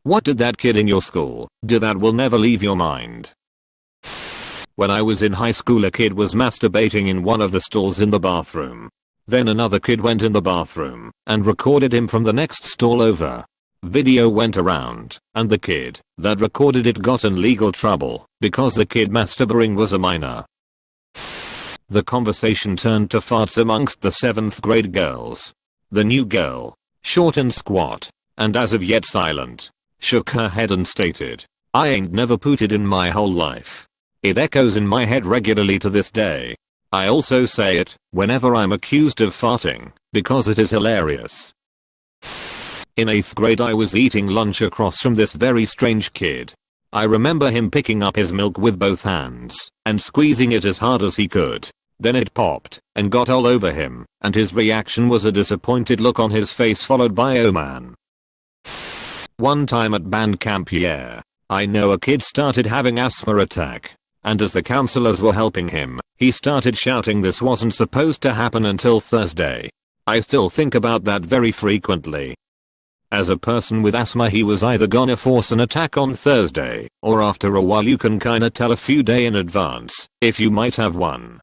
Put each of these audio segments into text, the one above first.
What did that kid in your school do that will never leave your mind? When I was in high school, a kid was masturbating in one of the stalls in the bathroom. Then another kid went in the bathroom and recorded him from the next stall over. Video went around, and the kid that recorded it got in legal trouble because the kid masturbating was a minor. The conversation turned to farts amongst the 7th grade girls. The new girl, short and squat, and as of yet silent, shook her head and stated, "I ain't never pooted in my whole life." It echoes in my head regularly to this day. I also say it whenever I'm accused of farting because it is hilarious. In 8th grade, I was eating lunch across from this very strange kid. I remember him picking up his milk with both hands and squeezing it as hard as he could. Then it popped and got all over him, and his reaction was a disappointed look on his face followed by "Oh man." One time at band camp, I know a kid started having asthma attack, and as the counselors were helping him, he started shouting this wasn't supposed to happen until Thursday. I still think about that very frequently. As a person with asthma, he was either gonna force an attack on Thursday, or after a while you can kinda tell a few days in advance if you might have one.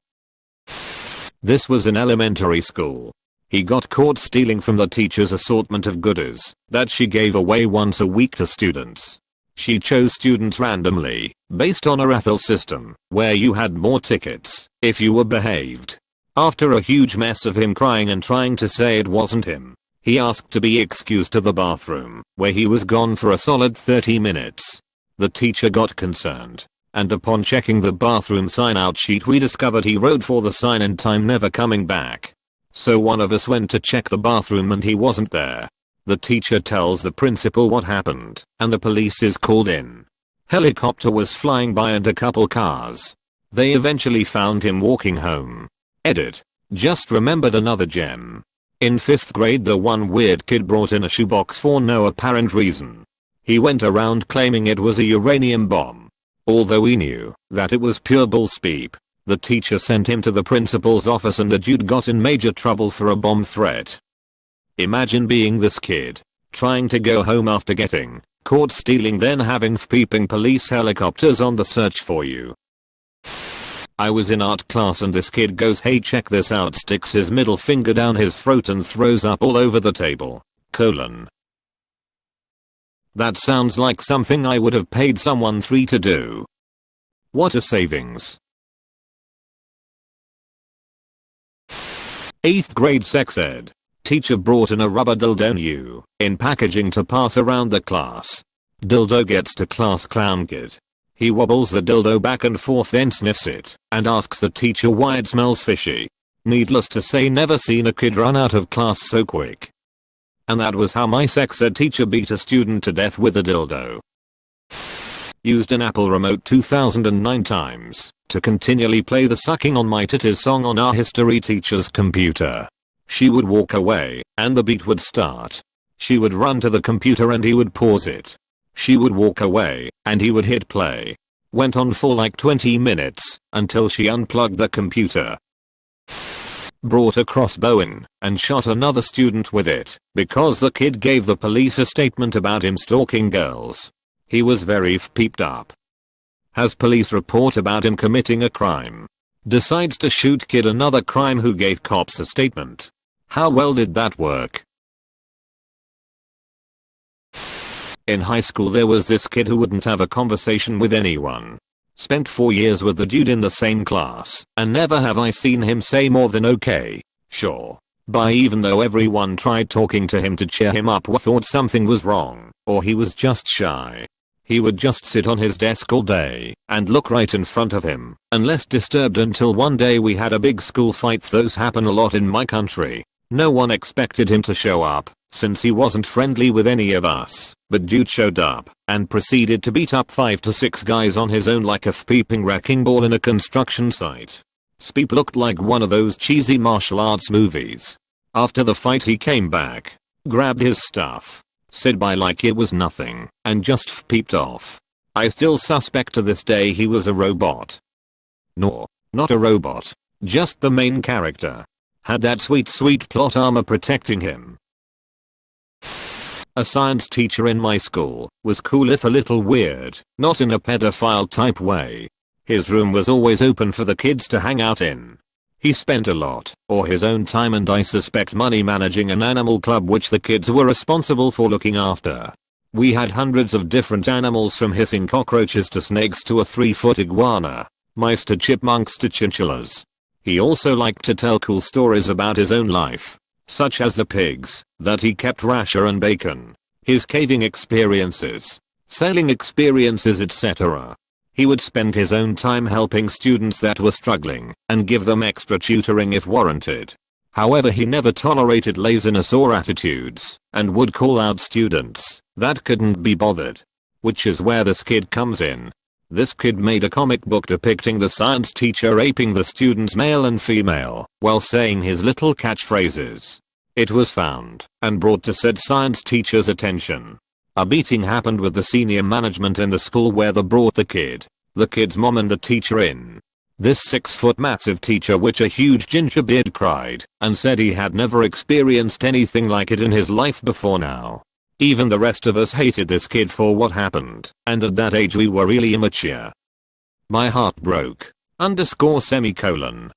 This was in elementary school. He got caught stealing from the teacher's assortment of goodies that she gave away once a week to students. She chose students randomly, based on a raffle system, where you had more tickets if you were behaved. After a huge mess of him crying and trying to say it wasn't him, he asked to be excused to the bathroom, where he was gone for a solid 30 minutes. The teacher got concerned, and upon checking the bathroom sign-out sheet we discovered he wrote for the sign in time, never coming back. So one of us went to check the bathroom and he wasn't there. The teacher tells the principal what happened, and the police is called in. Helicopter was flying by and a couple cars. They eventually found him walking home. Edit. Just remembered another gem. In 5th grade, the one weird kid brought in a shoebox for no apparent reason. He went around claiming it was a uranium bomb. Although we knew that it was pure bullspeep, the teacher sent him to the principal's office and the dude got in major trouble for a bomb threat. Imagine being this kid, trying to go home after getting caught stealing, then having peeping police helicopters on the search for you. I was in art class and this kid goes, "Hey, check this out," sticks his middle finger down his throat and throws up all over the table. That sounds like something I would have paid someone $3 to do. What a savings. 8th grade sex ed. Teacher brought in a rubber dildo in packaging to pass around the class. Dildo gets to class, clown kid. He wobbles the dildo back and forth, then sniffs it and asks the teacher why it smells fishy. Needless to say, never seen a kid run out of class so quick. And that was how my sex ed teacher beat a student to death with a dildo. Used an Apple remote 2009 times to continually play the "Sucking on My Titties" song on our history teacher's computer. She would walk away and the beat would start. She would run to the computer and he would pause it. She would walk away and he would hit play. Went on for like 20 minutes until she unplugged the computer. Brought a crossbow in and shot another student with it because the kid gave the police a statement about him stalking girls. He was very peeped up. Has police report about him committing a crime. Decides to shoot kid, another crime, who gave cops a statement. How well did that work? In high school there was this kid who wouldn't have a conversation with anyone. Spent 4 years with the dude in the same class, and never have I seen him say more than "okay, sure, bye," even though everyone tried talking to him to cheer him up or thought something was wrong, or he was just shy. He would just sit on his desk all day and look right in front of him, unless disturbed, until one day we had a big school fight. Those happen a lot in my country. No one expected him to show up, since he wasn't friendly with any of us, but dude showed up and proceeded to beat up 5 to 6 guys on his own like a peeping wrecking ball in a construction site. Speep looked like one of those cheesy martial arts movies. After the fight he came back, grabbed his stuff, said bye like it was nothing, and just peeped off. I still suspect to this day he was a robot. No, not a robot, just the main character. Had that sweet plot armor protecting him. A science teacher in my school was cool if a little weird, not in a pedophile type way. His room was always open for the kids to hang out in. He spent a lot, or his own time and I suspect money managing an animal club which the kids were responsible for looking after. We had hundreds of different animals from hissing cockroaches to snakes to a 3-foot iguana, mice to chipmunks to chinchillas. He also liked to tell cool stories about his own life, such as the pigs that he kept rasher and bacon, his caving experiences, sailing experiences, etc. He would spend his own time helping students that were struggling and give them extra tutoring if warranted. However, he never tolerated laziness or attitudes and would call out students that couldn't be bothered. Which is where this kid comes in. This kid made a comic book depicting the science teacher aping the students male and female while saying his little catchphrases. It was found and brought to said science teacher's attention. A meeting happened with the senior management in the school where they brought the kid's mom and the teacher in. This 6-foot massive teacher with a huge ginger beard cried and said he had never experienced anything like it in his life before now. Even the rest of us hated this kid for what happened, and at that age we were really immature. My heart broke. _semicolon.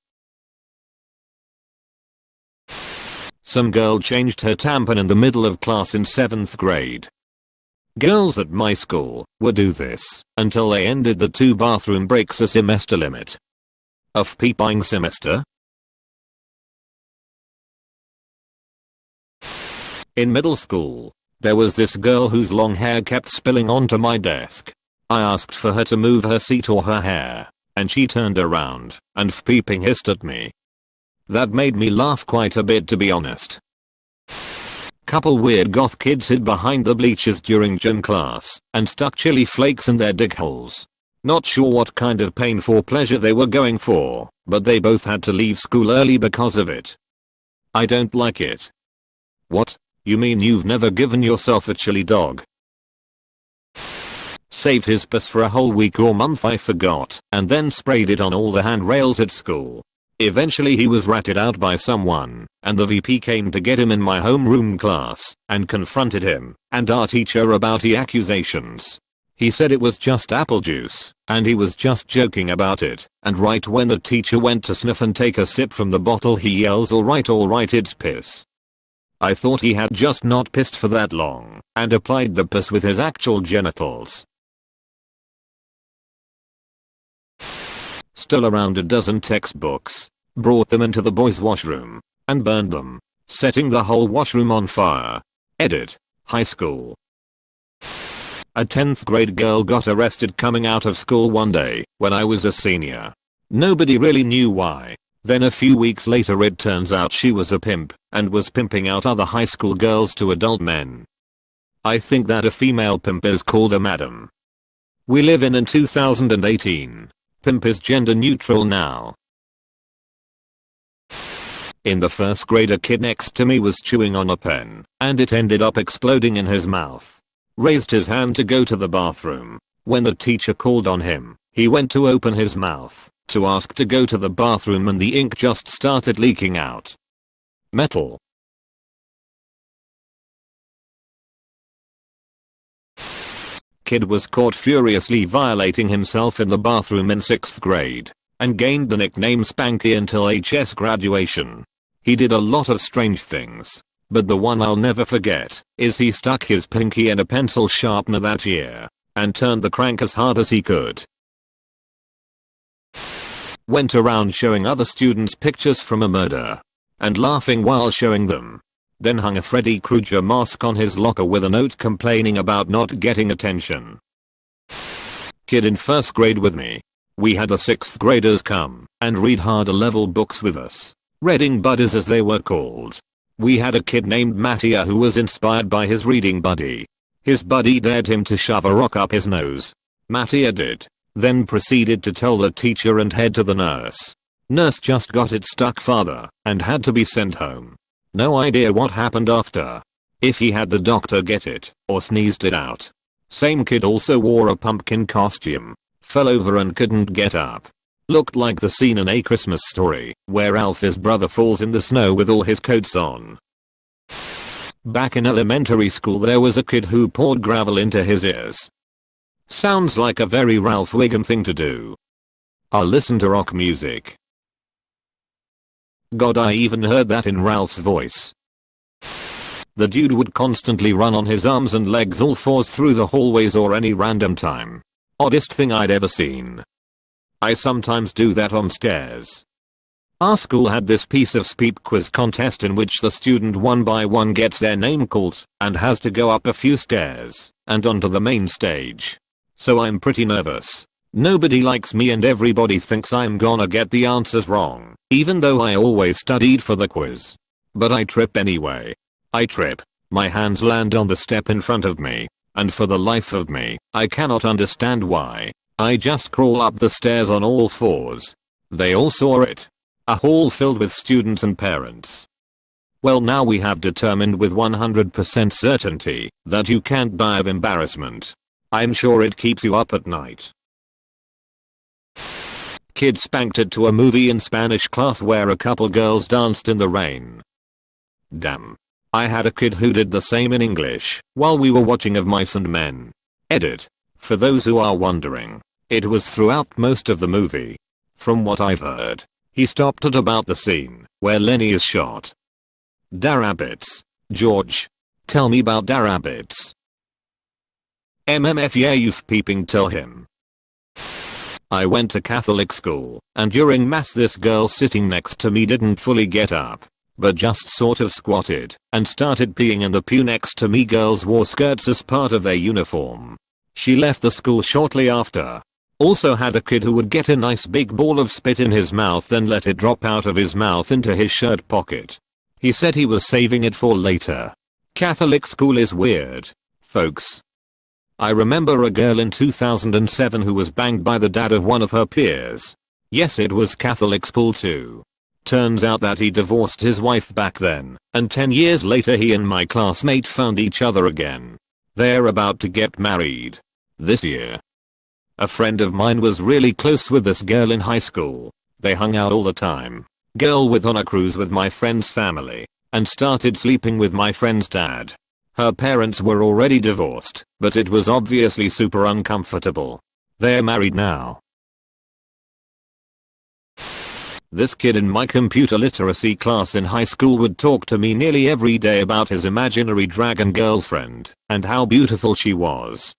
Some girl changed her tampon in the middle of class in 7th grade. Girls at my school would do this until they ended the 2 bathroom breaks a semester limit. Of peeping semester? In middle school, there was this girl whose long hair kept spilling onto my desk. I asked for her to move her seat or her hair, and she turned around and peeping hissed at me. That made me laugh quite a bit, to be honest. Couple weird goth kids hid behind the bleachers during gym class and stuck chili flakes in their dick holes. Not sure what kind of painful pleasure they were going for, but they both had to leave school early because of it. I don't like it. What? You mean you've never given yourself a chili dog? Saved his piss for a whole week or month, I forgot, and then sprayed it on all the handrails at school. Eventually he was ratted out by someone, and the VP came to get him in my homeroom class and confronted him and our teacher about the accusations. He said it was just apple juice and he was just joking about it, and right when the teacher went to sniff and take a sip from the bottle he yells, all right, it's piss. I thought he had just not pissed for that long and applied the piss with his actual genitals. Stole around a dozen textbooks, brought them into the boys' washroom, and burned them, setting the whole washroom on fire. Edit. High school. A 10th grade girl got arrested coming out of school one day when I was a senior. Nobody really knew why. Then a few weeks later it turns out she was a pimp and was pimping out other high school girls to adult men. I think that a female pimp is called a madam. We live in 2018. Pimp is gender neutral now. In the 1st grade a kid next to me was chewing on a pen, and it ended up exploding in his mouth. Raised his hand to go to the bathroom. When the teacher called on him, he went to open his mouth to ask to go to the bathroom and the ink just started leaking out. Metal. Kid was caught furiously violating himself in the bathroom in 6th grade and gained the nickname Spanky until HS graduation. He did a lot of strange things, but the one I'll never forget is he stuck his pinky in a pencil sharpener that year and turned the crank as hard as he could. Went around showing other students pictures from a murder and laughing while showing them. Then hung a Freddy Krueger mask on his locker with a note complaining about not getting attention. Kid in 1st grade with me. We had the 6th graders come and read harder level books with us. Reading buddies as they were called. We had a kid named Mattia who was inspired by his reading buddy. His buddy dared him to shove a rock up his nose. Mattia did. Then proceeded to tell the teacher and head to the nurse. Nurse just got it stuck farther and had to be sent home. No idea what happened after. If he had the doctor get it or sneezed it out. Same kid also wore a pumpkin costume. Fell over and couldn't get up. Looked like the scene in A Christmas Story where Alfie's brother falls in the snow with all his coats on. Back in elementary school there was a kid who poured gravel into his ears. Sounds like a very Ralph Wiggum thing to do. I'll listen to rock music. God, I even heard that in Ralph's voice. The dude would constantly run on his arms and legs all fours through the hallways or any random time. Oddest thing I'd ever seen. I sometimes do that on stairs. Our school had this piece of speep quiz contest in which the student one by one gets their name called and has to go up a few stairs and onto the main stage. So I'm pretty nervous. Nobody likes me and everybody thinks I'm gonna get the answers wrong, even though I always studied for the quiz. But I trip anyway. I trip, my hands land on the step in front of me, and for the life of me, I cannot understand why. I just crawl up the stairs on all fours. They all saw it. A hall filled with students and parents. Well, now we have determined with 100% certainty that you can't die of embarrassment. I'm sure it keeps you up at night. Kid spanked it to a movie in Spanish class where a couple girls danced in the rain. Damn. I had a kid who did the same in English while we were watching Of Mice and Men. Edit. For those who are wondering, it was throughout most of the movie. From what I've heard, he stopped at about the scene where Lenny is shot. Da rabbits. George. Tell me about da rabbits. MMF, yeah, you've peeping, tell him. I went to Catholic school, and during mass this girl sitting next to me didn't fully get up, but just sort of squatted and started peeing in the pew next to me. Girls wore skirts as part of their uniform. She left the school shortly after. Also had a kid who would get a nice big ball of spit in his mouth then let it drop out of his mouth into his shirt pocket. He said he was saving it for later. Catholic school is weird, folks. I remember a girl in 2007 who was banged by the dad of one of her peers. Yes, it was Catholic school too. Turns out that he divorced his wife back then, and 10 years later he and my classmate found each other again. They're about to get married. This year. A friend of mine was really close with this girl in high school. They hung out all the time. Girl went on a cruise with my friend's family, and started sleeping with my friend's dad. Her parents were already divorced, but it was obviously super uncomfortable. They're married now. This kid in my computer literacy class in high school would talk to me nearly every day about his imaginary dragon girlfriend and how beautiful she was.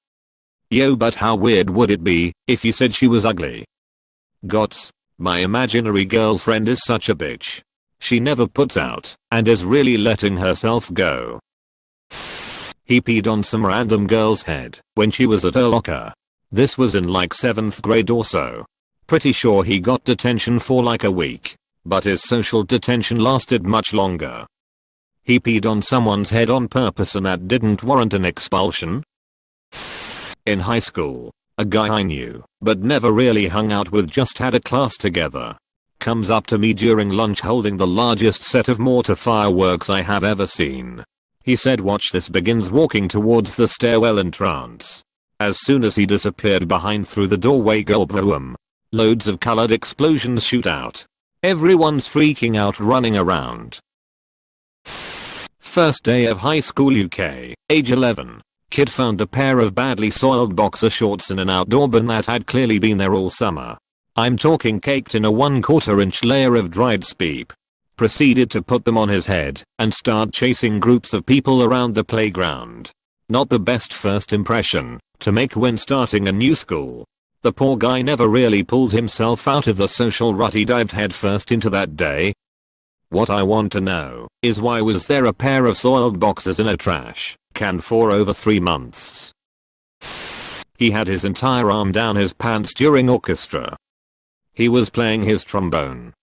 Yo, but how weird would it be if you said she was ugly? Gots, my imaginary girlfriend is such a bitch. She never puts out and is really letting herself go. He peed on some random girl's head when she was at her locker. This was in like 7th grade or so. Pretty sure he got detention for like a week, but his social detention lasted much longer. He peed on someone's head on purpose and that didn't warrant an expulsion. In high school, a guy I knew, but never really hung out with, just had a class together, comes up to me during lunch holding the largest set of mortar fireworks I have ever seen. He said, "Watch this," begins walking towards the stairwell in trance. As soon as he disappeared behind through the doorway, go boom. Loads of colored explosions shoot out. Everyone's freaking out, running around. First day of high school UK, age 11. Kid found a pair of badly soiled boxer shorts in an outdoor bin that had clearly been there all summer. I'm talking caked in a 1/4 inch layer of dried speep. Proceeded to put them on his head and start chasing groups of people around the playground. Not the best first impression to make when starting a new school. The poor guy never really pulled himself out of the social rut he dived headfirst into that day. What I want to know is, why was there a pair of soiled boxers in a trash can for over 3 months? He had his entire arm down his pants during orchestra. He was playing his trombone.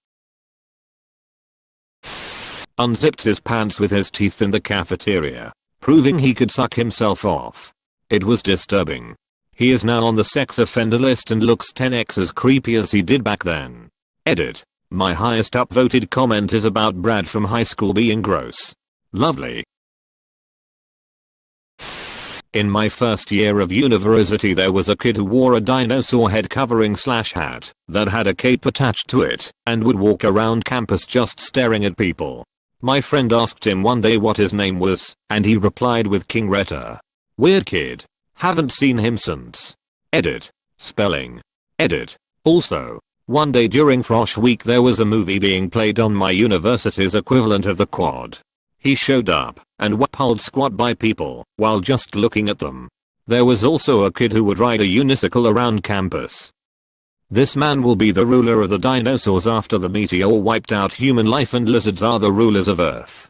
Unzipped his pants with his teeth in the cafeteria, proving he could suck himself off. It was disturbing. He is now on the sex offender list and looks 10x as creepy as he did back then. Edit. My highest upvoted comment is about Brad from high school being gross. Lovely. In my first year of university there was a kid who wore a dinosaur head covering / hat that had a cape attached to it and would walk around campus just staring at people. My friend asked him one day what his name was, and he replied with King Retta. Weird kid. Haven't seen him since. Edit. Spelling. Edit. Also, one day during Frosh Week there was a movie being played on my university's equivalent of the quad. He showed up and was pulled squat by people while just looking at them. There was also a kid who would ride a unicycle around campus. This man will be the ruler of the dinosaurs after the meteor wiped out human life and lizards are the rulers of Earth.